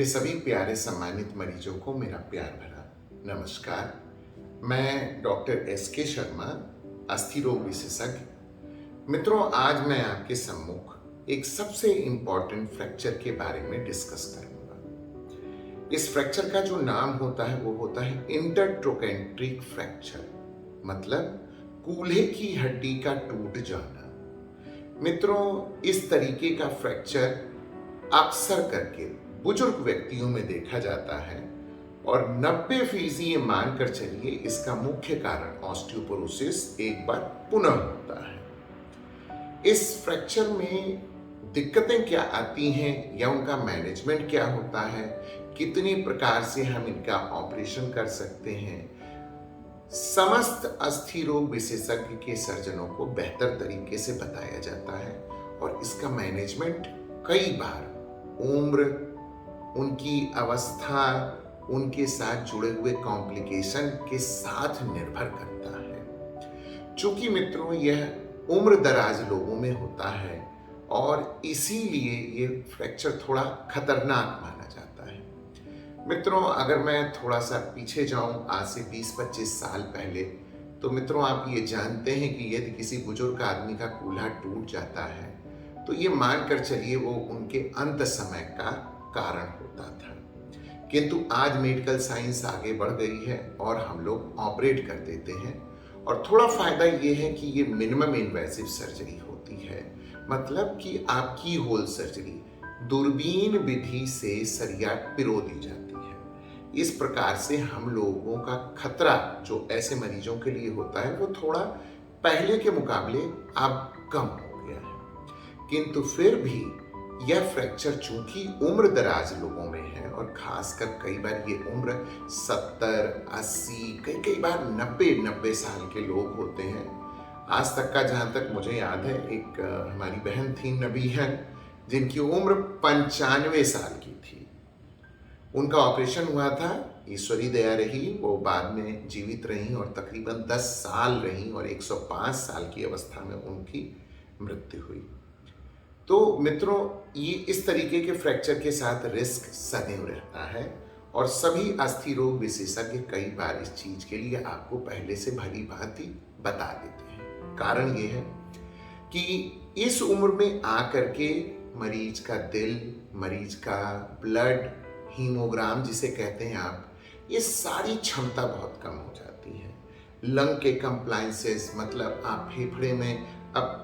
मेरे सभी प्यारे सम्मानित मरीजों को मेरा प्यार भरा नमस्कार। मैं डॉक्टर एस.के. शर्मा, अस्थि रोग विशेषज्ञ। मित्रों, आज मैं आपके सम्मुख एक सबसे इम्पॉर्टेंट फ्रैक्चर के बारे में डिस्कस करूंगा। इस फ्रैक्चर का जो नाम होता है वो होता है इंटरट्रोकेंट्रिक फ्रैक्चर, मतलब कूल्हे की हड्डी का टूट जाना। मित्रों, इस तरीके का फ्रैक्चर अक्सर करके बुजुर्ग व्यक्तियों में देखा जाता है और 90% ये मानकर चलिए इसका मुख्य कारण ऑस्टियोपोरोसिस एक बार पुनः होता है। इस फ्रैक्चर में दिक्कतें क्या आती हैं या उनका मैनेजमेंट क्या होता है, कितनी प्रकार से हम इनका ऑपरेशन कर सकते हैं, समस्त अस्थि रोग विशेषज्ञ के सर्जनों को बेहतर तरीके से बताया जाता है और इसका मैनेजमेंट कई बार उम्र, उनकी अवस्था, उनके साथ जुड़े हुए कॉम्प्लिकेशन के साथ निर्भर करता है। चूंकि मित्रों यह उम्र दराज लोगों में होता है और इसीलिए ये फ्रैक्चर थोड़ा खतरनाक माना जाता है। मित्रों, अगर मैं थोड़ा सा पीछे जाऊं आज से 20-25 साल पहले, तो मित्रों आप ये जानते हैं कि यदि किसी बुजुर्ग आदमी का कूल्हा टूट जाता है तो ये मानकर चलिए वो उनके अंत समय का कारण होता था। किंतु आज मेडिकल साइंस आगे बढ़ गई है और हम लोग ऑपरेट कर देते हैं और थोड़ा फायदा ये है कि ये मिनिमम इन्वेसिव सर्जरी होती है, मतलब कि आपकी होल सर्जरी दूरबीन विधि से सरिया पिरो दी जाती है। इस प्रकार से हम लोगों का खतरा जो ऐसे मरीजों के लिए होता है वो थोड़ा पहले के मुकाबले अब कम हो गया है। किंतु फिर भी यह फ्रैक्चर चूंकि उम्र दराज लोगों में है और खासकर कई बार ये उम्र 70, 80, कई बार 90 साल के लोग होते हैं। आज तक का जहाँ तक मुझे याद है, एक हमारी बहन थी नबीहन, जिनकी उम्र 95 साल की थी। उनका ऑपरेशन हुआ था, ईश्वरी दया रही, वो बाद में जीवित रहीं और तकरीबन 10 साल रहीं और 105 साल की अवस्था में उनकी मृत्यु हुई। तो मित्रों, ये इस तरीके के फ्रैक्चर के साथ रिस्क सदैव रहता है और सभी अस्थि रोग विशेषज्ञ कई बार इस चीज के लिए आपको पहले से भली भांति बता देते हैं। कारण ये है कि इस उम्र में आकर के मरीज का दिल, मरीज का ब्लड, हीमोग्राम जिसे कहते हैं आप, ये सारी क्षमता बहुत कम हो जाती है। लंग के कंप्लायंसेस, मतलब आप फेफड़े में, अब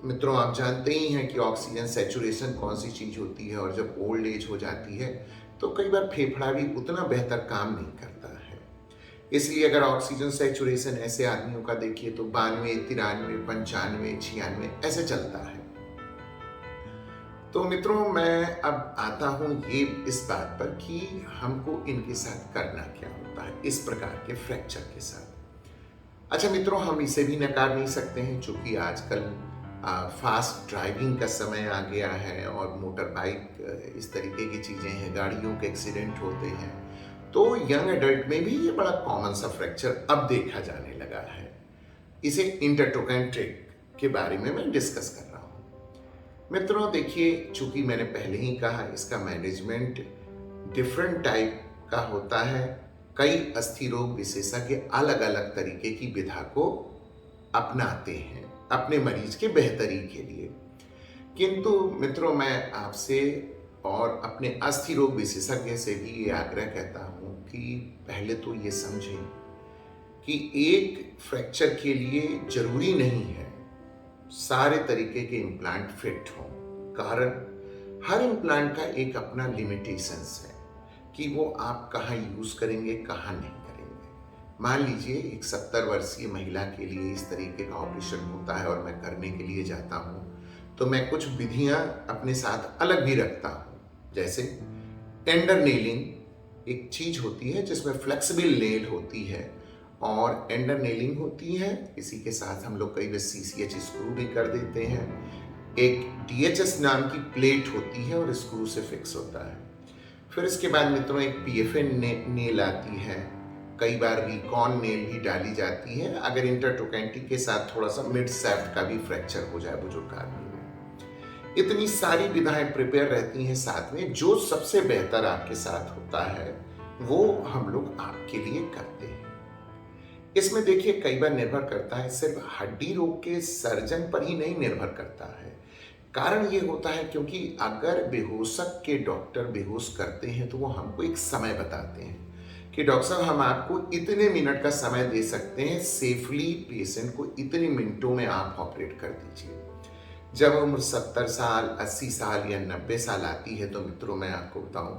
मित्रों आप जानते ही हैं कि ऑक्सीजन सैचुरेशन कौन सी चीज होती है और जब ओल्ड एज हो जाती है तो कई बार फेफड़ा भी उतना बेहतर काम नहीं करता है। इसलिए अगर ऑक्सीजन सैचुरेशन ऐसे आदमियों का देखिए तो 92, 93, 95, 96 ऐसे चलता है। तो मित्रों, मैं अब आता हूं ये इस बात पर कि हमको इनके साथ करना क्या होता है इस प्रकार के फ्रैक्चर के साथ। अच्छा मित्रों, हम इसे भी नकार नहीं सकते हैं, चूंकि आजकल फास्ट ड्राइविंग का समय आ गया है और मोटर बाइक इस तरीके की चीज़ें हैं, गाड़ियों के एक्सीडेंट होते हैं, तो यंग एडल्ट में भी ये बड़ा कॉमन सा फ्रैक्चर अब देखा जाने लगा है। इसे इंटरट्रोकेंट्रिक के बारे में मैं डिस्कस कर रहा हूँ। मित्रों देखिए, चूंकि मैंने पहले ही कहा इसका मैनेजमेंट डिफरेंट टाइप का होता है। कई अस्थि रोग विशेषज्ञ अलग अलग तरीके की विधा को अपनाते हैं अपने मरीज के बेहतरी के लिए। किंतु मित्रों, मैं आपसे और अपने अस्थि रोग विशेषज्ञ से भी ये आग्रह कहता हूं कि पहले तो ये समझें कि एक फ्रैक्चर के लिए जरूरी नहीं है सारे तरीके के इम्प्लांट फिट हों। कारण हर इम्प्लांट का एक अपना लिमिटेशंस है कि वो आप कहाँ यूज करेंगे, कहाँ नहीं। मान लीजिए एक 70 वर्षीय महिला के लिए इस तरीके का ऑपरेशन होता है और मैं करने के लिए जाता हूँ तो मैं कुछ विधियां अपने साथ अलग भी रखता हूँ। जैसे टेंडर नेलिंग एक चीज होती है जिसमें फ्लेक्सिबल नेल होती है और एंडर नेलिंग होती है। इसी के साथ हम लोग कई बार CCH स्क्रू भी कर देते हैं। एक DHS नाम की प्लेट होती है और स्क्रू से फिक्स होता है। फिर इसके बाद मित्रों एक PFN नेल आती है, कई बार रिकॉन नेल भी डाली जाती है अगर इंटरट्रोकेंट्रिक के साथ थोड़ा सा मिड सैफ्ट का भी फ्रैक्चर हो जाए बुजुर्ग आदमी में। इतनी सारी विधाएं प्रिपेयर रहती हैं साथ में। जो सबसे बेहतर आपके साथ होता है वो हम लोग आपके लिए करते हैं। इसमें देखिए कई बार निर्भर करता है, सिर्फ हड्डी रोग के सर्जन पर ही नहीं निर्भर करता है। कारण ये होता है क्योंकि अगर बेहोशक के डॉक्टर बेहोश करते हैं तो वो हमको एक समय बताते हैं कि डॉक्टर साहब हम आपको इतने मिनट का समय दे सकते हैं, सेफली पेशेंट को इतने मिनटों में आप ऑपरेट कर दीजिए। जब उम्र 70 साल, 80 साल या 90 साल आती है तो मित्रों मैं आपको बताऊं,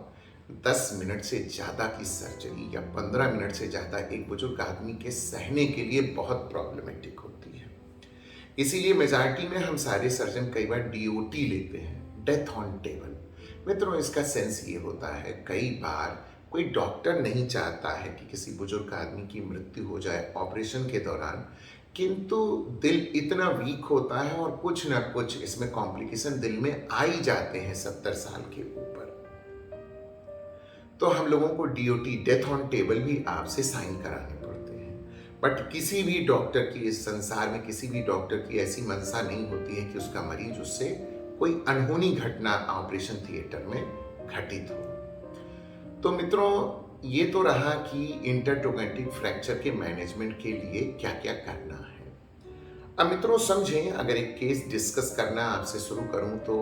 10 मिनट से ज़्यादा की सर्जरी या 15 मिनट से ज़्यादा एक बुजुर्ग आदमी के सहने के लिए बहुत प्रॉब्लमेटिक होती है। इसीलिए मेजॉरिटी में हम सारे सर्जन कई बार DOT लेते हैं, डेथ ऑन टेबल। मित्रों इसका सेंस ये होता है, कई बार कोई डॉक्टर नहीं चाहता है कि किसी बुजुर्ग आदमी की मृत्यु हो जाए ऑपरेशन के दौरान, किंतु दिल इतना वीक होता है और कुछ ना कुछ इसमें कॉम्प्लिकेशन दिल में आ ही जाते हैं 70 साल के ऊपर। तो हम लोगों को DOT, डेथ ऑन टेबल भी आपसे साइन कराने पड़ते हैं। बट किसी भी डॉक्टर की, इस संसार में किसी भी डॉक्टर की ऐसी मंशा नहीं होती है कि उसका मरीज उससे कोई अनहोनी घटना ऑपरेशन थिएटर में घटित हो। तो मित्रों ये तो रहा कि इंटरट्रोगेटिक फ्रैक्चर के मैनेजमेंट के लिए क्या क्या करना है। अब मित्रों समझें, अगर एक केस डिस्कस करना आपसे शुरू करूं तो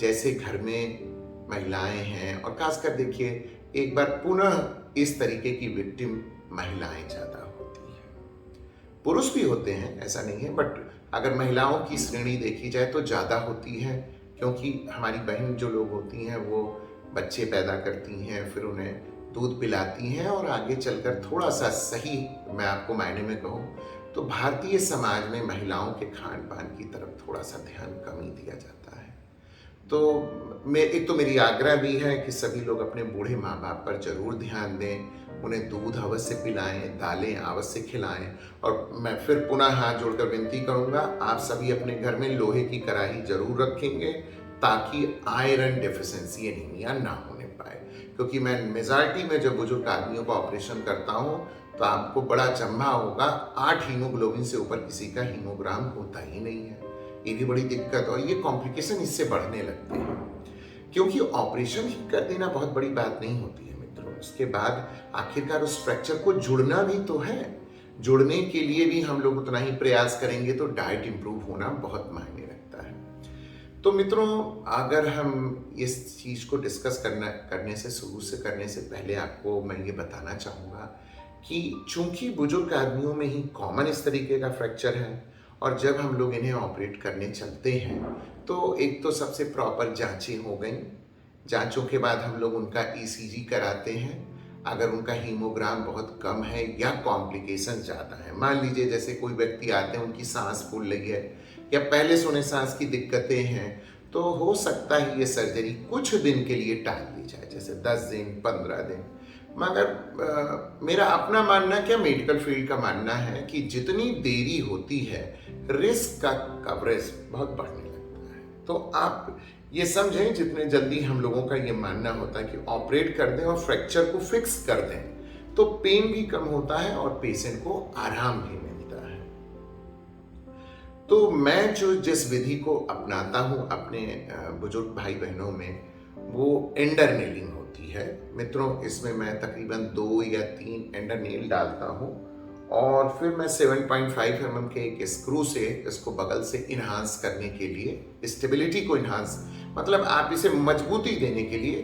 जैसे घर में महिलाएं हैं, और खासकर देखिए एक बार पुनः इस तरीके की विक्टिम महिलाएं ज़्यादा होती हैं। पुरुष भी होते हैं, ऐसा नहीं है, बट अगर महिलाओं की श्रेणी देखी जाए तो ज़्यादा होती है, क्योंकि हमारी बहन जो लोग होती हैं वो बच्चे पैदा करती हैं, फिर उन्हें दूध पिलाती हैं और आगे चलकर थोड़ा सा सही मैं आपको मायने में कहूँ तो भारतीय समाज में महिलाओं के खान पान की तरफ थोड़ा सा ध्यान कम ही दिया जाता है। तो एक तो मेरी आग्रह भी है कि सभी लोग अपने बूढ़े माँ बाप पर जरूर ध्यान दें, उन्हें दूध अवश्य पिलाएं, दालें अवश्य खिलाएं। और मैं फिर पुनः हाथ जोड़कर विनती करूंगा, आप सभी अपने घर में लोहे की कढ़ाई जरूर रखेंगे ताकि आयरन डेफिशिएंसी एनीमिया ना होने पाए। क्योंकि मैं मेजॉरिटी में जब बुजुर्ग आदमियों का ऑपरेशन करता हूँ तो आपको बड़ा अचंभा होगा, 8 हीमोग्लोबिन से ऊपर किसी का हीमोग्राम होता ही नहीं है। ये भी बड़ी दिक्कत, और ये कॉम्प्लिकेशन इससे बढ़ने लगते हैं। क्योंकि ऑपरेशन ही कर देना बहुत बड़ी बात नहीं होती है मित्रों, उसके बाद आखिरकार उस फ्रैक्चर को जुड़ना भी तो है। जुड़ने के लिए भी हम लोग उतना ही प्रयास करेंगे तो डाइट इंप्रूव होना बहुत मायने रखता है। तो मित्रों अगर हम इस चीज़ को डिस्कस करने से पहले आपको मैं ये बताना चाहूँगा कि चूंकि बुजुर्ग आदमियों में ही कॉमन इस तरीके का फ्रैक्चर है, और जब हम लोग इन्हें ऑपरेट करने चलते हैं तो एक तो सबसे प्रॉपर जांचें हो गई। जांचों के बाद हम लोग उनका ECG कराते हैं। अगर उनका हीमोग्राम बहुत कम है या कॉम्प्लिकेशन ज़्यादा है, मान लीजिए जैसे कोई व्यक्ति आते हैं उनकी सांस फूल रही है या पहले से उन्हें सांस की दिक्कतें हैं, तो हो सकता है ये सर्जरी कुछ दिन के लिए टाल दी जाए, जैसे 10 दिन 15 दिन। मगर मेरा अपना मानना, क्या मेडिकल फील्ड का मानना है कि जितनी देरी होती है रिस्क का कवरेज बहुत बढ़ने लगता है। तो आप ये समझें, जितने जल्दी हम लोगों का ये मानना होता है कि ऑपरेट कर दें और फ्रैक्चर को फिक्स कर दें तो पेन भी कम होता है और पेशेंट को आराम भी मिलता है। तो मैं जिस विधि को अपनाता हूँ अपने बुजुर्ग भाई बहनों में, वो एंडर नेलिंग होती है। मित्रों इसमें मैं तकरीबन 2 या 3 एंडर नेल डालता हूँ और फिर मैं 7.5 mm के एक स्क्रू से इसको बगल से इन्हांस करने के लिए, स्टेबिलिटी को इन्हांस मतलब आप इसे मजबूती देने के लिए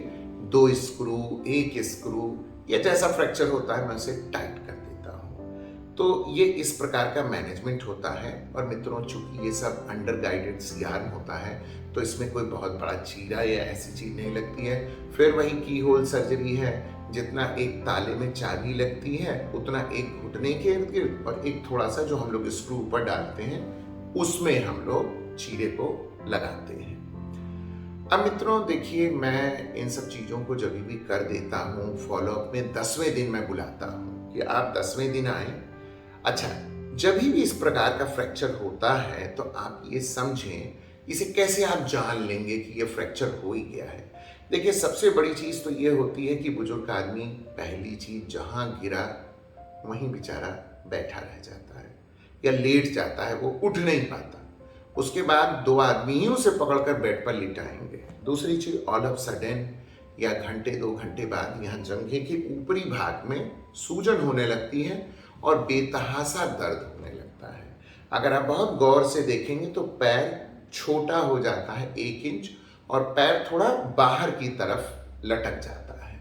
2 स्क्रू, 1 स्क्रू या जैसा फ्रैक्चर होता है मैं उसे टाइट कर देता हूँ। तो ये इस प्रकार का मैनेजमेंट होता है। और मित्रों चूंकि ये सब अंडर गाइडेड सीआरएम होता है तो इसमें कोई बहुत बड़ा चीरा या ऐसी चीज नहीं लगती है। फिर वही की होल सर्जरी है, जितना एक ताले में चाबी लगती है उतना एक घुटने के इर्द गिर्द और एक थोड़ा सा जो हम लोग स्क्रू ऊपर डालते हैं उसमें हम लोग चीरे को लगाते हैं। अब मित्रों देखिए, मैं इन सब चीज़ों को जब भी कर देता हूँ फॉलोअप में 10वें दिन मैं बुलाता हूँ कि आप 10वें दिन आए। अच्छा, जब भी इस प्रकार का फ्रैक्चर होता है तो आप ये समझें इसे कैसे आप जान लेंगे कि ये फ्रैक्चर हो ही गया है। देखिए सबसे बड़ी चीज़ तो ये होती है कि बुजुर्ग आदमी पहली चीज़ जहाँ गिरा वहीं बेचारा बैठा रह जाता है या लेट जाता है, वो उठ नहीं पाता। उसके बाद दो आदमी ही उसे पकड़कर बेड पर लिटाएंगे। दूसरी चीज, ऑल ऑफ सडन या घंटे 2 घंटे बाद यहाँ जंघे के ऊपरी भाग में सूजन होने लगती है और बेतहासा दर्द होने लगता है। अगर आप बहुत गौर से देखेंगे तो पैर छोटा हो जाता है 1 इंच और पैर थोड़ा बाहर की तरफ लटक जाता है।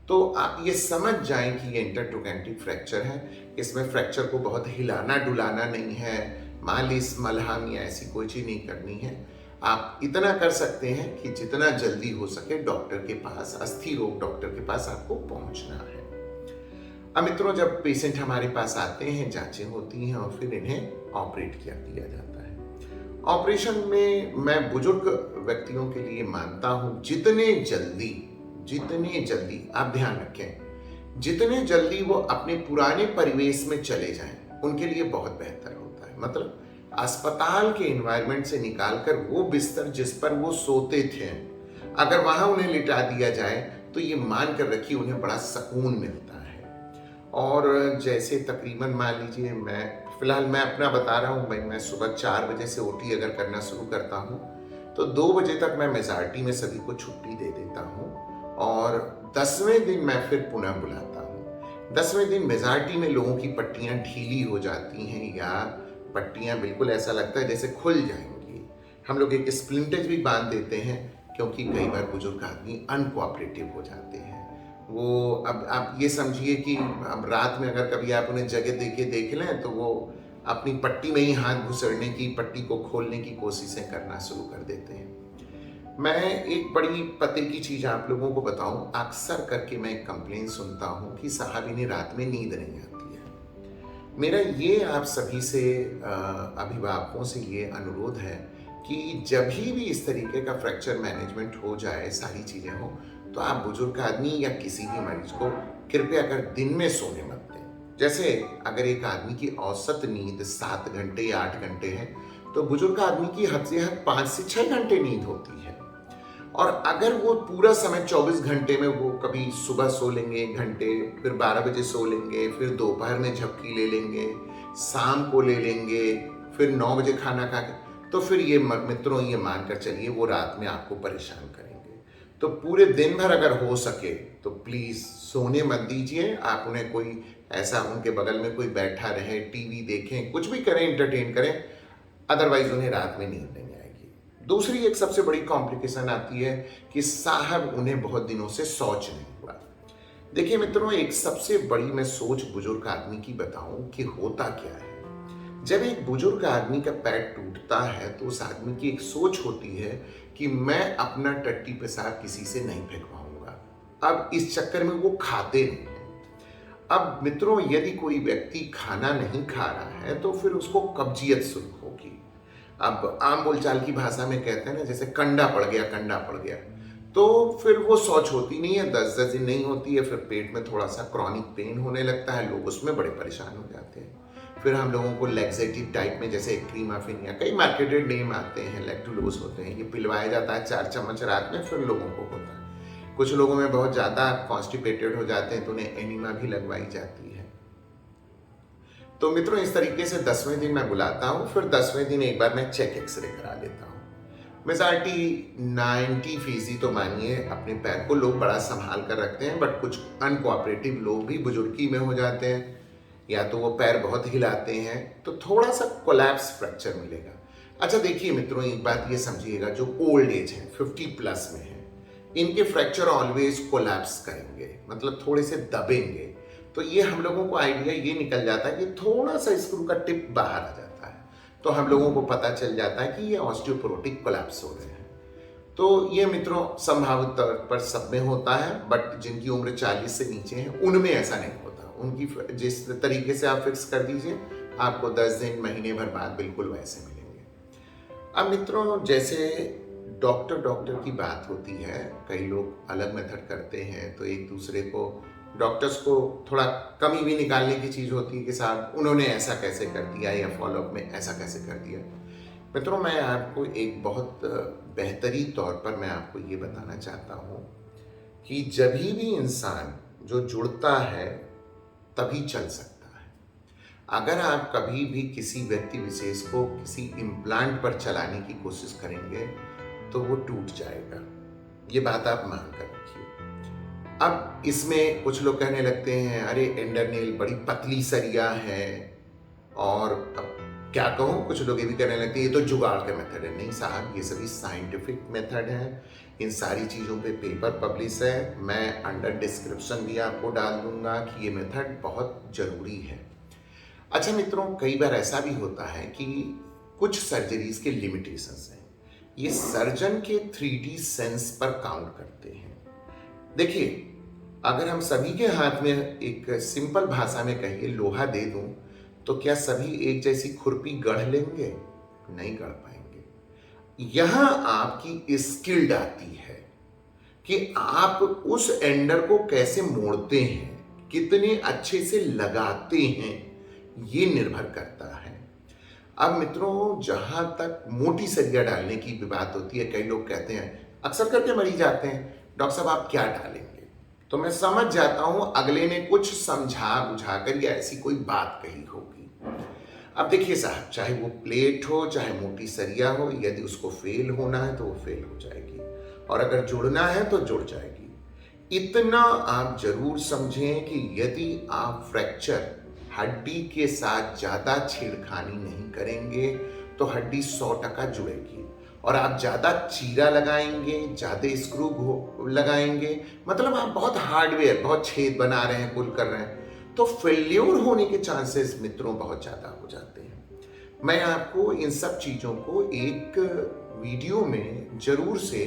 तो आप ये समझ जाएं कि ये इंटरट्रोकैंटिक फ्रैक्चर है। इसमें फ्रैक्चर को बहुत हिलाना डुलाना नहीं है, मालिश मलहम या ऐसी कोई चीज़ नहीं करनी है। आप इतना कर सकते हैं कि जितना जल्दी हो सके डॉक्टर के पास, अस्थि रोग डॉक्टर के पास आपको पहुंचना है। अब मित्रों, जब पेशेंट हमारे पास आते हैं, जांचें होती हैं और फिर इन्हें ऑपरेट किया जाता है। ऑपरेशन में मैं बुजुर्ग व्यक्तियों के लिए मानता हूं जितने जल्दी आप ध्यान रखें, जितने जल्दी वो अपने पुराने परिवेश में चले जाएं उनके लिए बहुत बेहतर होता है। मतलब अस्पताल के एनवायरनमेंट से निकालकर वो बिस्तर जिस पर वो सोते थे, अगर वहां उन्हें लिटा दिया जाए तो ये मान कर रखिए उन्हें बड़ा सुकून मिलता है। और जैसे तकरीबन मान लीजिए, फिलहाल मैं अपना बता रहा हूँ भाई, मैं सुबह 4 बजे से ओटी अगर करना शुरू करता हूँ तो 2 बजे तक मैं मेजॉरिटी में सभी को छुट्टी दे देता हूँ और 10वें दिन मैं फिर पुनः बुलाता हूँ। 10वें दिन मेजॉरिटी में लोगों की पट्टियाँ ढीली हो जाती हैं या पट्टियाँ बिल्कुल ऐसा लगता है जैसे खुल जाएंगी। हम लोग एक स्प्लिंटेज भी बांध देते हैं क्योंकि कई बार बुजुर्ग आदमी अनकोऑपरेटिव हो जाते हैं। वो अब आप ये समझिए कि अब रात में अगर कभी आप उन्हें जगह देके देख लें तो वो अपनी पट्टी में ही हाथ घुसड़ने की, पट्टी को खोलने की कोशिशें करना शुरू कर देते हैं। मैं एक बड़ी पते की चीज़ आप लोगों को बताऊं, अक्सर करके मैं एक कंप्लेन सुनता हूं कि साहब इन्हें रात में नींद नहीं आती है। मेरा ये आप सभी से, अभिभावकों से ये अनुरोध है कि जब भी इस तरीके का फ्रैक्चर मैनेजमेंट हो जाए, सारी चीज़ें हो, तो आप बुजुर्ग आदमी या किसी भी मरीज को कृपया कर दिन में सोने मत दें। जैसे अगर एक आदमी की औसत नींद 7 घंटे या 8 घंटे है तो बुजुर्ग आदमी की हद से हद 5 से 6 घंटे नींद होती है। और अगर वो पूरा समय 24 घंटे में वो कभी सुबह सो लेंगे 1 घंटे, फिर 12 बजे सो लेंगे, फिर दोपहर में झपकी ले लेंगे, शाम को ले लेंगे, फिर 9 बजे खाना खा के, तो फिर ये मित्रों ये मानकर चलिए वो रात में आपको परेशान करेंगे। तो पूरे दिन भर अगर हो सके तो प्लीज़ सोने मत दीजिए। आप उन्हें कोई ऐसा, उनके बगल में कोई बैठा रहे, टीवी देखें, कुछ भी करें, एंटरटेन करें, अदरवाइज उन्हें रात में नींद नहीं आएगी। दूसरी एक सबसे बड़ी कॉम्प्लिकेशन आती है कि साहब उन्हें बहुत दिनों से शौच नहीं हुआ। देखिए मित्रों, एक सबसे बड़ी मैं सोच बुजुर्ग आदमी की बताऊं कि होता क्या है। जब एक बुजुर्ग आदमी का पैर टूटता है तो उस आदमी की एक सोच होती है कि मैं अपना टट्टी पेशाब किसी से नहीं फेंकवाऊंगा। अब इस चक्कर में वो खाते नहीं हैं। अब मित्रों, यदि कोई व्यक्ति खाना नहीं खा रहा है तो फिर उसको कब्जियत शुरू होगी। अब आम बोलचाल की भाषा में कहते हैं ना, जैसे कंडा पड़ गया, तो फिर वो शौच होती नहीं है, 10 दिन नहीं होती है, फिर पेट में थोड़ा सा क्रॉनिक पेन होने लगता है, लोग उसमें बड़े परेशान हो जाते हैं। फिर हम लोगों को लैक्सेटिव टाइप में, जैसे क्रीमाफिन या कई मार्केटेड नेम आते हैं, लैक्टुलोज होते हैं, ये पिलवाया जाता है 4 चम्मच रात में, फिर लोगों को होता है। कुछ लोगों में बहुत ज़्यादा कॉन्स्टिपेटेड हो जाते हैं तो उन्हें एनीमा भी लगवाई जाती है। तो मित्रों, इस तरीके से 10वें दिन मैं बुलाता हूँ, फिर 10वें दिन एक बार मैं चेक एक्सरे करा लेता हूँ। मेजॉरिटी 90% तो मानिए अपने पैर को लोग बड़ा संभाल कर रखते हैं, बट कुछ अनकोऑपरेटिव लोग भी बुजुर्गी में हो जाते हैं, या तो वो पैर बहुत हिलाते हैं, तो थोड़ा सा कोलैप्स फ्रैक्चर मिलेगा। अच्छा देखिए मित्रों, एक बात ये समझिएगा, जो ओल्ड एज है, 50+ में है, इनके फ्रैक्चर ऑलवेज कोलैप्स करेंगे, मतलब थोड़े से दबेंगे। तो ये हम लोगों को आइडिया ये निकल जाता है कि थोड़ा सा स्क्रू का टिप बाहर आ जाता है, तो हम लोगों को पता चल जाता है कि ये ऑस्टियोपोरोटिक कोलैप्स हो रहे हैं। तो ये मित्रों संभावित तौर पर सब में होता है, बट जिनकी उम्र 40 से नीचे है उनमें ऐसा नहीं होता। उनकी जिस तरीके से आप फिक्स कर दीजिए, आपको 10 दिन, महीने भर बाद बिल्कुल वैसे मिलेंगे। अब मित्रों, जैसे डॉक्टर की बात होती है, कई लोग अलग मेथड करते हैं, तो एक दूसरे को, डॉक्टर्स को थोड़ा कमी भी निकालने की चीज़ होती है कि साहब उन्होंने ऐसा कैसे कर दिया या फॉलोअप में ऐसा कैसे कर दिया। मित्रों, मैं आपको एक बहुत बेहतरीन तौर पर मैं आपको ये बताना चाहता हूँ कि जब भी इंसान जो जुड़ता है तभी चल सकता है। अगर आप कभी भी किसी व्यक्ति विशेष को किसी इम्प्लांट पर चलाने की कोशिश करेंगे तो वो टूट जाएगा। ये बात आप मान कर रखिए। अब इसमें कुछ लोग कहने लगते हैं, अरे एंडरनेल बड़ी पतली सरिया है, और अब क्या कहूँ, कुछ लोग ये भी कहने लगते हैं ये तो जुगाड़ का मेथड है। नहीं साहब, ये सभी साइंटिफिक मेथड है। इन सारी चीज़ों पे पेपर पब्लिश है, मैं अंडर डिस्क्रिप्शन भी आपको डाल दूंगा कि ये मेथड बहुत ज़रूरी है। अच्छा मित्रों, कई बार ऐसा भी होता है कि कुछ सर्जरीज के लिमिटेशंस हैं। ये सर्जन के 3D सेंस पर काउंट करते हैं। देखिए, अगर हम सभी के हाथ में एक सिंपल भाषा में कहिए लोहा दे दूं, तो क्या सभी एक जैसी खुरपी गढ़ लेंगे? नहीं गढ़ पाएंगे। यहां आपकी स्किल्ड आती है कि आप उस एंडर को कैसे मोड़ते हैं, कितने अच्छे से लगाते हैं, ये निर्भर करता है। अब मित्रों, जहां तक मोटी सरिया डालने की भी बात होती है, कई लोग कहते हैं, अक्सर करके मरीज जाते हैं, डॉक्टर साहब आप क्या डालेंगे? तो मैं समझ जाता हूं अगले ने कुछ समझा बुझा कर या ऐसी कोई बात कही होगी। अब देखिए साहब, चाहे वो प्लेट हो, चाहे मोटी सरिया हो, यदि उसको फेल होना है तो वो फेल हो जाएगी, और अगर जुड़ना है तो जुड़ जाएगी। इतना आप जरूर समझें कि यदि आप फ्रैक्चर हड्डी के साथ ज्यादा छेड़खानी नहीं करेंगे तो हड्डी 100% जुड़ेगी, और आप ज्यादा चीरा लगाएंगे, ज्यादा स्क्रू लगाएंगे, मतलब आप बहुत हार्डवेयर, बहुत छेद बना रहे हैं, पुल कर रहे हैं, तो फेल्योर होने के चांसेस मित्रों बहुत ज्यादा हो जाते हैं। मैं आपको इन सब चीजों को एक वीडियो में जरूर से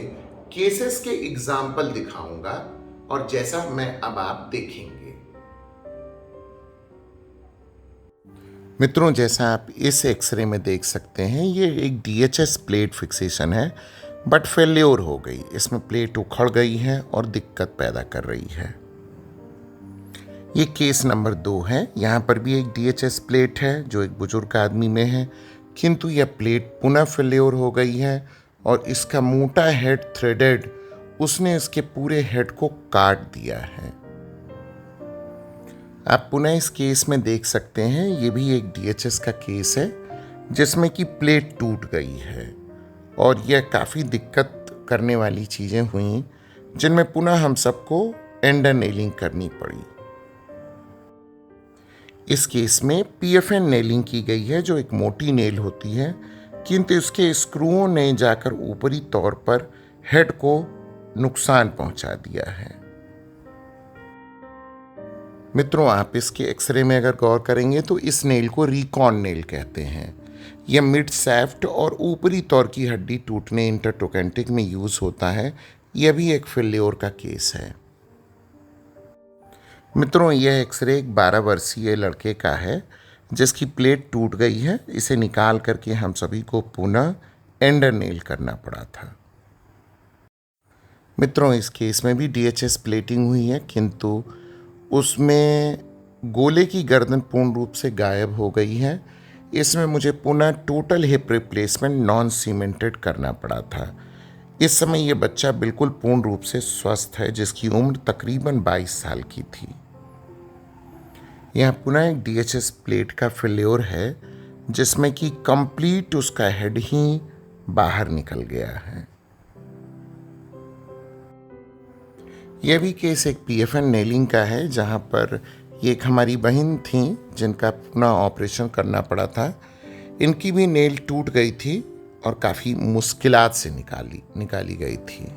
केसेस के एग्जाम्पल दिखाऊंगा, और जैसा मैं अब आप देखेंगे। मित्रों, जैसा आप इस एक्सरे में देख सकते हैं, ये एक DHS प्लेट फिक्सेशन है, बट फेल्योर हो गई। इसमें प्लेट उखड़ गई है और दिक्कत पैदा कर रही है। ये केस नंबर 2 है। यहाँ पर भी एक DHS प्लेट है जो एक बुजुर्ग आदमी में है, किंतु यह प्लेट पुनः फेल्योर हो गई है, और इसका मोटा हेड थ्रेडेड, उसने इसके पूरे हेड को काट दिया है। आप पुनः इस केस में देख सकते हैं, ये भी एक DHS का केस है जिसमें कि प्लेट टूट गई है, और यह काफ़ी दिक्कत करने वाली चीज़ें हुई, जिनमें पुनः हम सबको एंडर नेलिंग करनी पड़ी। इस केस में PFN नेलिंग की गई है, जो एक मोटी नेल होती है, किंतु इसके स्क्रूओं ने जाकर ऊपरी तौर पर हेड को नुकसान पहुंचा दिया है। मित्रों, आप इसके एक्सरे में अगर गौर करेंगे तो इस नेल को रिकॉन नेल कहते हैं। यह मिड सैफ्ट और ऊपरी तौर की हड्डी टूटने इंटरट्रोकेंटिक में यूज होता है। यह भी एक फेल्योर का केस है। मित्रों, यह एक्सरे एक 12 वर्षीय लड़के का है जिसकी प्लेट टूट गई है। इसे निकाल करके हम सभी को पुनः एंडर नेल करना पड़ा था। मित्रों, इस केस में भी DHS प्लेटिंग हुई है, किंतु उसमें गोले की गर्दन पूर्ण रूप से गायब हो गई है। इसमें मुझे पुनः total hip replacement non cemented करना पड़ा था। इस समय ये बच्चा बिल्कुल पूर्ण रूप से स्वस्थ है, जिसकी उम्र तकरीबन 22 साल की थी। यहाँ पुनः एक DHS प्लेट का फेल्योर है, जिसमें कि कंप्लीट उसका हेड ही बाहर निकल गया है। यह भी केस एक PFN नेलिंग का है, जहाँ पर ये एक हमारी बहन थी जिनका पुनः ऑपरेशन करना पड़ा था। इनकी भी नेल टूट गई थी और काफ़ी मुश्किलात से निकाली गई थी।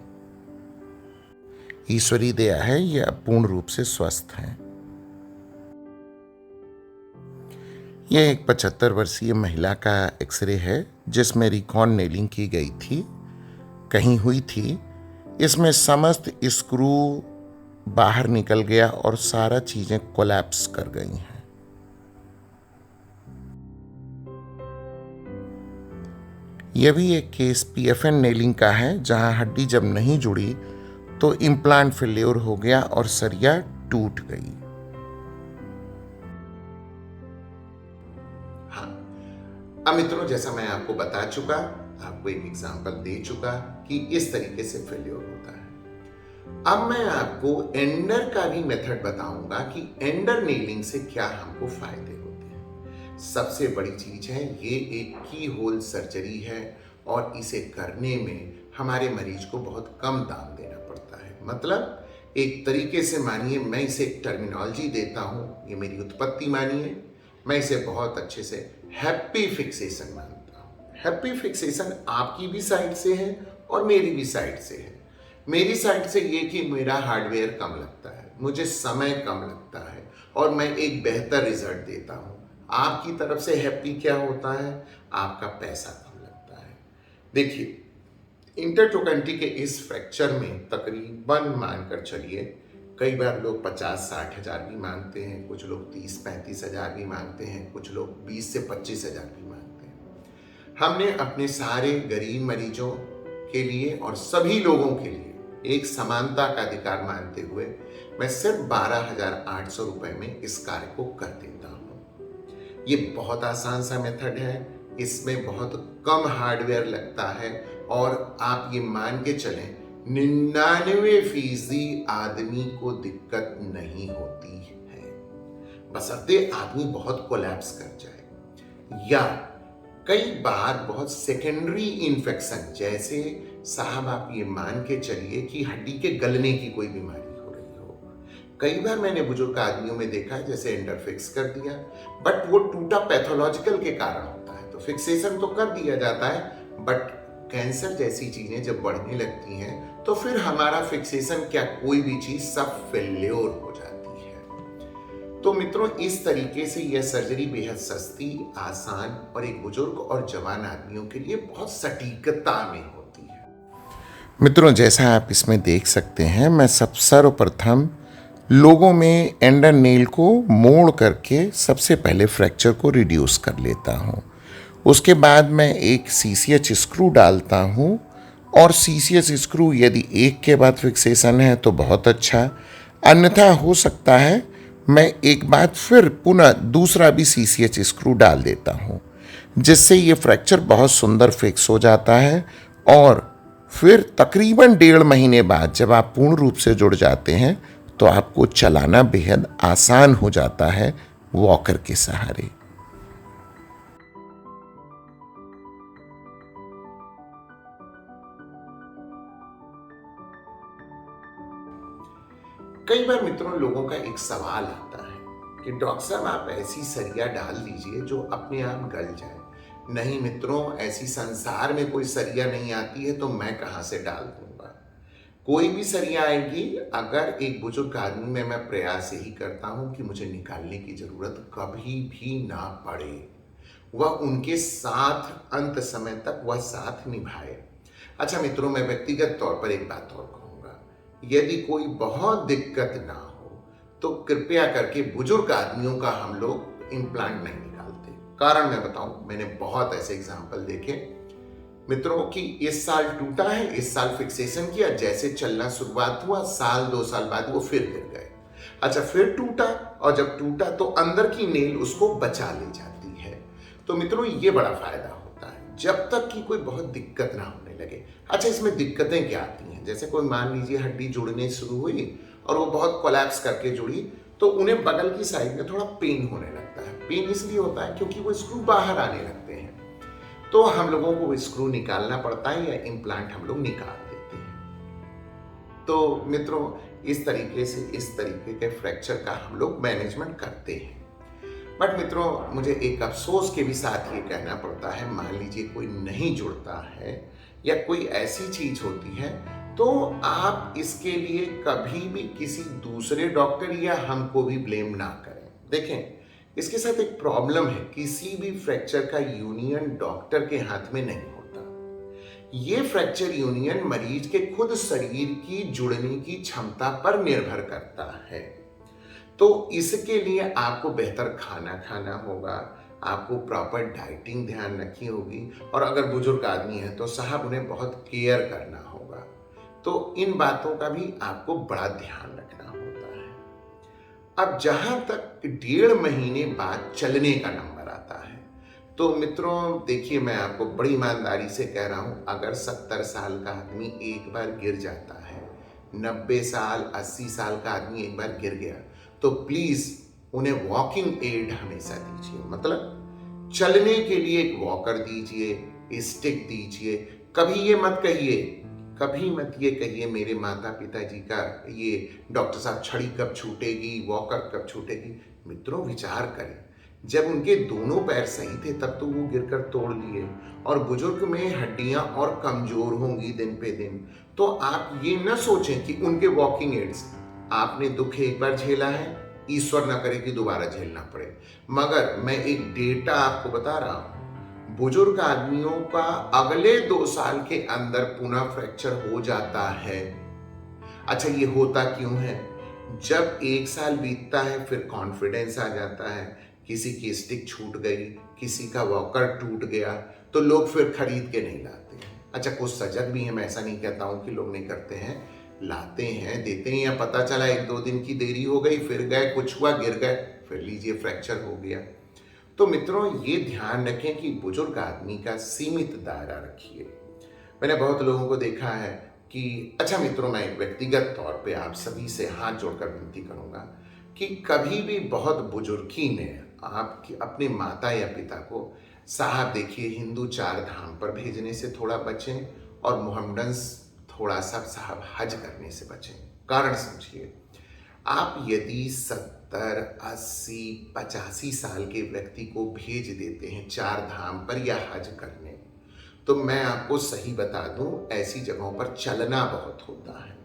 ईश्वरी दया है, ये अब पूर्ण रूप से स्वस्थ हैं। यह एक 75 वर्षीय महिला का एक्सरे है जिसमें रिकॉन नेलिंग की गई थी, कहीं हुई थी। इसमें समस्त स्क्रू बाहर निकल गया और सारा चीजें कोलैप्स कर गई हैं। यह भी एक केस PFN नेलिंग का है, जहां हड्डी जब नहीं जुड़ी तो इम्प्लांट फेल्योर हो गया और सरिया टूट गई। हाँ, अब मित्रों, जैसा मैं आपको बता चुका, आपको एक एग्जांपल दे चुका कि इस तरीके से फेल्योर होता है। अब मैं आपको एंडर का भी मेथड बताऊंगा कि एंडर नेलिंग से क्या हमको फायदे होते हैं। सबसे बड़ी चीज़ है, ये एक की होल सर्जरी है और इसे करने में हमारे मरीज को बहुत कम दाम देना पड़ता है। मतलब एक तरीके से मानिए, मैं इसे एक टर्मिनोलॉजी देता हूँ, ये मेरी उत्पत्ति मानिए, मैं इसे बहुत अच्छे से हैप्पी फिक्सेशन मानता हूँ। हैप्पी फिक्सेशन आपकी भी साइड से है और मेरी भी साइड से है। मेरी साइड से ये कि मेरा हार्डवेयर कम लगता है, मुझे समय कम लगता है और मैं एक बेहतर रिजल्ट देता हूँ। आपकी तरफ से हैप्पी क्या होता है? आपका पैसा कम लगता है। देखिए, इंटरट्रोकेंटी के इस फ्रैक्चर में तकरीबन मानकर चलिए, कई बार लोग 50-60 हज़ार भी मांगते हैं, कुछ लोग 30-35 हज़ार भी मांगते हैं, कुछ लोग 20 से 25 हज़ार भी मांगते हैं। हमने अपने सारे गरीब मरीजों के लिए और सभी लोगों के लिए एक समानता का अधिकार मानते हुए मैं सिर्फ 12,800 रुपए में इस कार्य को कर देता हूँ। ये बहुत आसान सा मेथड है, इसमें बहुत कम हार्डवेयर लगता है और आप ये मान के चलें 99% आदमी को दिक्कत नहीं होती है, बशर्ते आदमी बहुत कोलैप्स कर जाए या कई बार बहुत सेकेंडरी इन्फेक्शन, जैसे साहब आप ये मान के चलिए कि हड्डी के गलने की कोई बीमारी हो रही हो। कई बार मैंने बुजुर्ग आदमियों में देखा है, जैसे एंडर फिक्स कर दिया, बट वो टूटा पैथोलॉजिकल के कारण होता है, तो फिक्सेशन तो कर दिया जाता है, बट कैंसर जैसी चीजें जब बढ़ने लगती हैं तो फिर हमारा फिक्सेशन क्या, कोई भी चीज सब फेल्योर हो जाती है। तो मित्रों, इस तरीके से यह सर्जरी बेहद सस्ती, आसान और एक बुजुर्ग और जवान आदमियों के लिए बहुत सटीकता में होती है। मित्रों, जैसा आप इसमें देख सकते हैं, मैं सर्वप्रथम लोगों में एंडर नेल को मोड़ करके सबसे पहले फ्रैक्चर को रिड्यूस कर लेता हूँ। उसके बाद मैं एक CCH स्क्रू डालता हूँ और CCH स्क्रू यदि एक के बाद फिक्सेशन है तो बहुत अच्छा, अन्यथा हो सकता है मैं एक बार फिर पुनः दूसरा भी CCH स्क्रू डाल देता हूँ, जिससे ये फ्रैक्चर बहुत सुंदर फिक्स हो जाता है। और फिर तकरीबन 1.5 महीने बाद जब आप पूर्ण रूप से जुड़ जाते हैं तो आपको चलाना बेहद आसान हो जाता है वॉकर के सहारे। कई बार मित्रों, लोगों का एक सवाल आता है कि डॉक्टर साहब आप ऐसी सरिया डाल दीजिए जो अपने आप गल जाए। नहीं मित्रों, ऐसी संसार में कोई सरिया नहीं आती है, तो मैं कहां से डाल दूंगा? कोई भी सरिया आएगी अगर एक बुजुर्ग आदमी में मैं प्रयास यही करता हूं कि मुझे निकालने की जरूरत कभी भी ना पड़े, वह उनके साथ अंत समय तक वह साथ निभाए। अच्छा मित्रों, मैं व्यक्तिगत तौर पर एक बात और कहूंगा, यदि कोई बहुत दिक्कत ना हो तो कृपया करके बुजुर्ग आदमियों का हम लोग इम्प्लांट नहीं निकालते। कारण मैं बताऊं, मैंने बहुत ऐसे एग्जाम्पल देखे मित्रों कि इस साल टूटा है, इस साल फिक्सेशन किया, जैसे चलना शुरुआत हुआ, साल 2 साल बाद वो फिर गिर गए। अच्छा, फिर टूटा, और जब टूटा तो अंदर की नेल उसको बचा ले जाती है। तो मित्रों, ये बड़ा फायदा होता है जब तक कि कोई बहुत दिक्कत ना होने लगे। अच्छा, इसमें दिक्कतें क्या आती हैं? जैसे कोई मान लीजिए हड्डी जुड़ने शुरू हुई और वो बहुत कोलैप्स करके जुड़ी, तो उन्हें बगल की साइड में थोड़ा पेन होने लगता है। पेन इसलिए होता है क्योंकि वो स्क्रू बाहर आने लगते हैं, तो हम लोगों को स्क्रू निकालना पड़ता है या इम्प्लांट हम लोग निकाल देते हैं। तो मित्रों, इस तरीके के फ्रैक्चर का हम लोग मैनेजमेंट करते हैं। बट मित्रों, मुझे एक अफसोस के भी साथ ये कहना पड़ता है, मान लीजिए कोई नहीं जुड़ता है या कोई ऐसी चीज होती है, तो आप इसके लिए कभी भी किसी दूसरे डॉक्टर या हमको भी ब्लेम ना करें। देखें, इसके साथ एक प्रॉब्लम है, किसी भी फ्रैक्चर का यूनियन डॉक्टर के हाथ में नहीं होता। ये फ्रैक्चर यूनियन मरीज के खुद शरीर की जुड़ने की क्षमता पर निर्भर करता है। तो इसके लिए आपको बेहतर खाना खाना होगा, आपको प्रॉपर डाइटिंग ध्यान रखनी होगी, और अगर बुजुर्ग आदमी है तो साहब उन्हें बहुत केयर करना होगा। तो इन बातों का भी आपको बड़ा ध्यान रखना होता है। अब जहां तक 1.5 महीने बाद चलने का नंबर आता है, तो मित्रों देखिए, मैं आपको बड़ी ईमानदारी से कह रहा हूं, अगर 70 साल का आदमी एक बार गिर जाता है, 90 साल 80 साल का आदमी एक बार गिर गया, तो प्लीज उन्हें वॉकिंग एड हमेशा दीजिए। मतलब चलने के लिए एक वॉकर दीजिए, स्टिक दीजिए। कभी ये मत कहिए, कभी मत ये कहिए मेरे माता पिताजी का ये डॉक्टर साहब छड़ी कब छूटेगी, वॉकर कब छूटेगी। मित्रों, विचार करें, जब उनके दोनों पैर सही थे तब तो वो गिरकर तोड़ लिए, और बुजुर्ग में हड्डियां और कमजोर होंगी दिन पे दिन। तो आप ये न सोचें कि उनके वॉकिंग एड्स, आपने दुख एक बार झेला है, ईश्वर ना करे कि दोबारा झेलना पड़े। मगर मैं एक डेटा आपको बता रहा हूं, बुजुर्ग आदमियों का अगले 2 साल के अंदर पुनः फ्रैक्चर हो जाता है। अच्छा, ये होता क्यों है? जब 1 साल बीतता है फिर कॉन्फिडेंस आ जाता है, किसी की स्टिक छूट गई, किसी का वॉकर टूट गया, तो लोग फिर खरीद के नहीं लाते हैं। अच्छा, कुछ सजग भी हैं, मैं ऐसा नहीं कहता हूं कि लोग नहीं करते हैं, लाते हैं, देते हैं, या पता चला 1-2 दिन की देरी हो गई, फिर गए, कुछ हुआ, गिर गए, फिर लीजिए फ्रैक्चर हो गया। तो मित्रों, ये ध्यान रखें कि बुजुर्ग आदमी का सीमित दायरा रखिए। मैंने बहुत लोगों को देखा है कि, अच्छा मित्रों, मैं एक व्यक्तिगत तौर पे आप सभी से हाथ जोड़कर विनती करूंगा कि कभी भी बहुत बुजुर्गी में आप अपने माता या पिता को, साहब देखिए, हिंदू 4 धाम पर भेजने से थोड़ा बचें, और मोहम्मडन्स थोड़ा सा साहब हज करने से बचें। कारण समझिए, आप यदि 70, 80, 85 साल के व्यक्ति को भेज देते हैं 4 धाम पर या हज करने, तो मैं आपको सही बता दूं, ऐसी जगहों पर चलना बहुत होता है।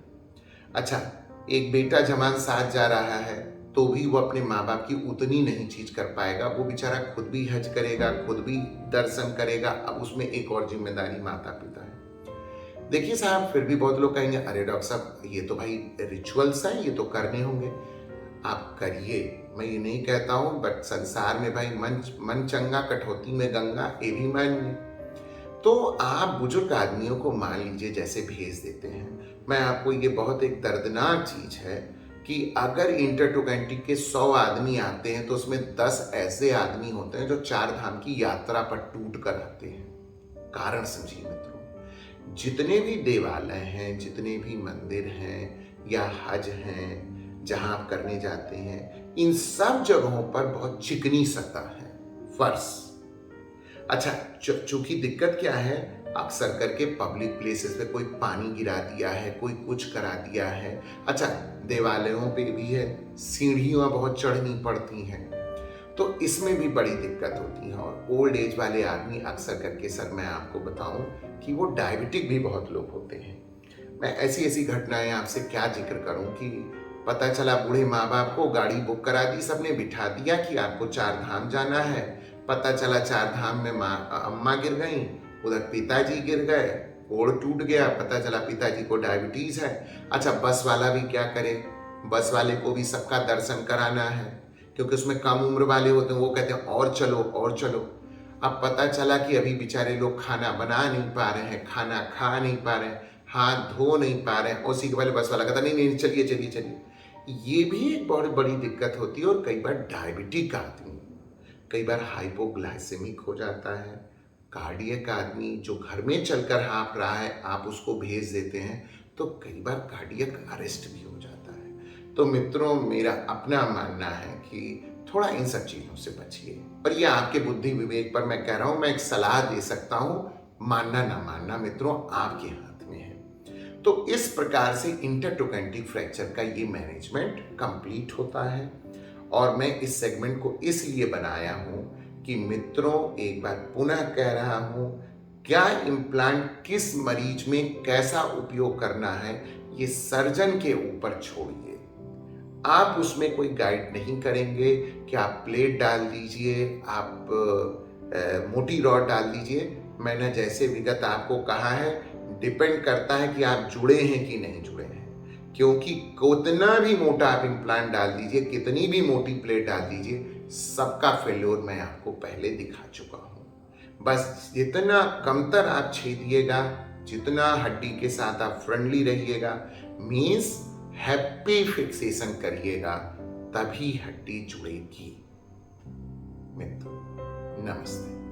अच्छा, एक बेटा जवान साथ जा रहा है तो भी वो अपने माँ बाप की उतनी नहीं चीज कर पाएगा। वो बेचारा खुद भी हज करेगा, खुद भी दर्शन करेगा, अब उसमें एक और जिम्मेदारी माता पिता है। देखिए साहब, फिर भी बहुत लोग कहेंगे, अरे डॉक्टर साहब, ये तो भाई रिचुअल्स हैं, ये तो करने होंगे। आप करिए, मैं ये नहीं कहता हूं, बट संसार में भाई मन चंगा कटौती में गंगा, ये भी मानिए। तो आप बुजुर्ग आदमियों को मान लीजिए जैसे भेज देते हैं। मैं आपको, ये बहुत एक दर्दनाक चीज है कि अगर इंटर टू कंट्री के 100 आदमी आते हैं तो उसमें 10 ऐसे आदमी होते हैं जो 4 धाम की यात्रा पर टूट कर आते हैं। कारण समझिए मित्रों, जितने भी देवालय हैं, जितने भी मंदिर हैं या हज हैं जहां आप करने जाते हैं, इन सब जगहों पर बहुत चिकनी सतह है, फर्श। अच्छा, चूंकि दिक्कत क्या है, अक्सर करके पब्लिक प्लेसेस पे कोई पानी गिरा दिया है, कोई कुछ करा दिया है। अच्छा, देवालयों पे भी है, सीढ़ियां बहुत चढ़नी पड़ती हैं, तो इसमें भी बड़ी दिक्कत होती है। और ओल्ड एज वाले आदमी अक्सर करके, सर मैं आपको बताऊं कि वो डायबिटिक भी बहुत लोग होते हैं। मैं ऐसी ऐसी घटनाएं आपसे क्या जिक्र करूं कि पता चला बूढ़े माँ बाप को गाड़ी बुक करा दी, सबने बिठा दिया कि आपको 4 धाम जाना है। पता चला 4 धाम में अम्मा गिर गई, उधर पिताजी गिर गए, गोड़ टूट गया, पता चला पिताजी को डायबिटीज है। अच्छा, बस वाला भी क्या करे, बस वाले को भी सबका दर्शन कराना है, क्योंकि उसमें कम उम्र वाले होते हैं, वो कहते हैं और चलो और चलो। अब पता चला कि अभी बेचारे लोग खाना बना नहीं पा रहे हैं, खाना खा नहीं पा रहे हैं, हाथ धो नहीं पा रहे हैं, उसी के पहले बस वाला कहता नहीं नहीं चलिए चलिए चलिए। ये भी एक बहुत बड़ी दिक्कत होती है। और कई बार डायबिटिक आदमी, कई बार हाइपोग्लाइसेमिक हो जाता है, कार्डियक आदमी जो घर में चलकर हाँफ रहा है, आप उसको भेज देते हैं तो कई बार कार्डियक अरेस्ट भी हो जाता है। तो मित्रों, मेरा अपना मानना है कि थोड़ा इन सब चीजों से बचिए। और ये आपके बुद्धि विवेक पर मैं कह रहा हूं, मैं एक सलाह दे सकता हूं, मानना ना मानना मित्रों आपके हाथ में है। तो इस प्रकार से इंटरटोकेंटिक फ्रैक्चर का ये मैनेजमेंट कंप्लीट होता है। और मैं इस सेगमेंट को इसलिए बनाया हूं कि मित्रों, एक बार पुनः कह रहा हूं, क्या इम्प्लांट किस मरीज में कैसा उपयोग करना है, ये सर्जन के ऊपर छोड़िए। आप उसमें कोई गाइड नहीं करेंगे कि आप प्लेट डाल दीजिए, आप मोटी रॉड डाल दीजिए। मैंने जैसे विगत आपको कहा है, डिपेंड करता है कि आप जुड़े हैं कि नहीं जुड़े हैं। क्योंकि कितना भी मोटा आप इम्प्लांट डाल दीजिए, कितनी भी मोटी प्लेट डाल दीजिए, सबका फेल्योर मैं आपको पहले दिखा चुका हूं। बस जितना कमतर आप छेदिएगा, जितना हड्डी के साथ आप फ्रेंडली रहिएगा, मीन्स हैप्पी फिक्सेशन करिएगा, तभी हड्डी जुड़ेगी। मित्रों, नमस्ते।